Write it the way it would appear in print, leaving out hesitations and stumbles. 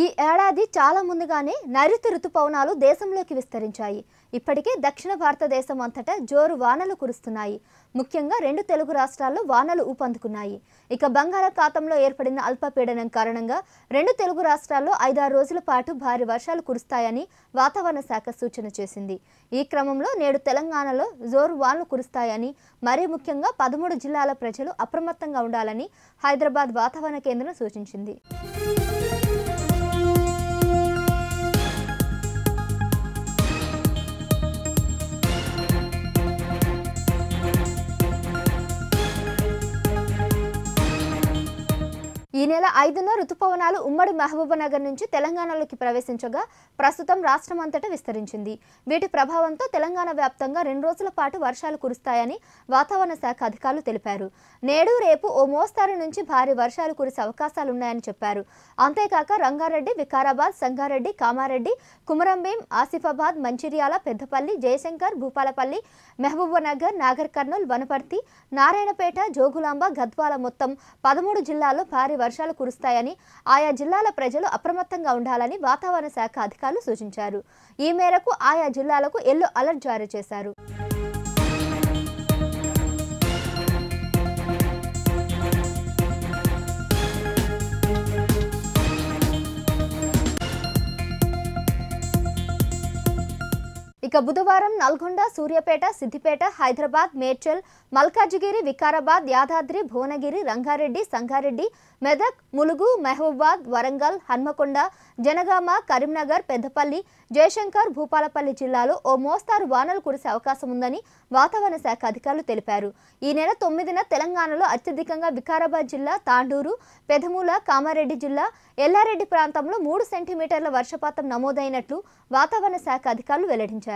ఈ ఏడాది చాలా ముందుగానే నైరుతి రుతుపవనాలు దేశంలోకి విస్తరించాయి. ఇప్పటికే దక్షిణ భారతదేశం అంతటా జోరు వానలు కురుస్తున్నాయి. ముఖ్యంగా రెండు తెలుగు రాష్ట్రాల్లో వానలు ఊపందుకున్నాయి. ఇక బంగాళాఖాతంలో ఏర్పడిన అల్పపీడనం కారణంగా రెండు తెలుగు రాష్ట్రాల్లో 5-6 రోజుల పాటు భారీ వర్షాలు కురుస్తాయని వాతావరణ శాఖ సూచన చేసింది. ఈ క్రమంలో నేడు తెలంగాణలో జోరు వానలు కురుస్తాయని, మరీ ముఖ్యంగా 13 జిల్లాల ప్రజలు అప్రమత్తంగా ఉండాలని హైదరాబాద్ వాతావరణ కేంద్రం సూచించింది. ఈ నెల 5న రుతుపవనాలు ఉమ్మడి మహబూబానగర్ నుంచి తెలంగాణలోకి ప్రవేశించగా ప్రస్తుతం రాష్ట్రమంతటా విస్తరించింది. వీటి ప్రభావంతో తెలంగాణ వ్యాప్తంగా 2 రోజుల పాటు వర్షాలు కురుస్తాయని వాతావరణ శాఖ అధికారులు తెలిపారు. నేడు రేపు ఓ మోస్తారు నుంచి భారీ వర్షాలు కురిసే అవకాశాలున్నాయని చెప్పారు. అంతేకాక రంగారెడ్డి, వికారాబాద్, సంగారెడ్డి, కామారెడ్డి, కుమరంభీం, ఆసిఫాబాద్, మంచిర్యాల, పెద్దపల్లి, జయశంకర్, భూపాలపల్లి, మహబూబానగర్, నాగర్ కర్నూల్, వనపర్తి, నారాయణపేట, జోగులాంబ, గద్వాల మొత్తం 13 జిల్లాల్లో భారీ వర్షాలు కురుస్తాయని, ఆయా జిల్లాల ప్రజలు అప్రమత్తంగా ఉండాలని వాతావరణ శాఖ అధికారులు సూచించారు. ఈ మేరకు ఆయా జిల్లాలకు ఎల్లో అలర్ట్ జారీ చేశారు. ఇక బుధవారం నల్గొండ, సూర్యాపేట, సిద్దిపేట, హైదరాబాద్, మేడ్చల్, మల్కాజిగిరి, వికారాబాద్, యాదాద్రి, భువనగిరి, రంగారెడ్డి, సంగారెడ్డి, మెదక్, ములుగు, మహబూబాద్, వరంగల్, హన్మకొండ, జనగామ, కరీంనగర్, పెద్దపల్లి, జయశంకర్, భూపాలపల్లి జిల్లాలో ఓ మోస్తారు వానలు కురిసే అవకాశం ఉందని వాతావరణ శాఖ అధికారులు తెలిపారు. ఈ నెల 9న తెలంగాణలో అత్యధికంగా వికారాబాద్ జిల్లా, తాండూరు, పెదమూల, కామారెడ్డి జిల్లా, ఎల్లారెడ్డి ప్రాంతంలో 3 సెంటీమీటర్ల వర్షపాతం నమోదైనట్లు వాతావరణ శాఖ అధికారులు వెల్లడించారు.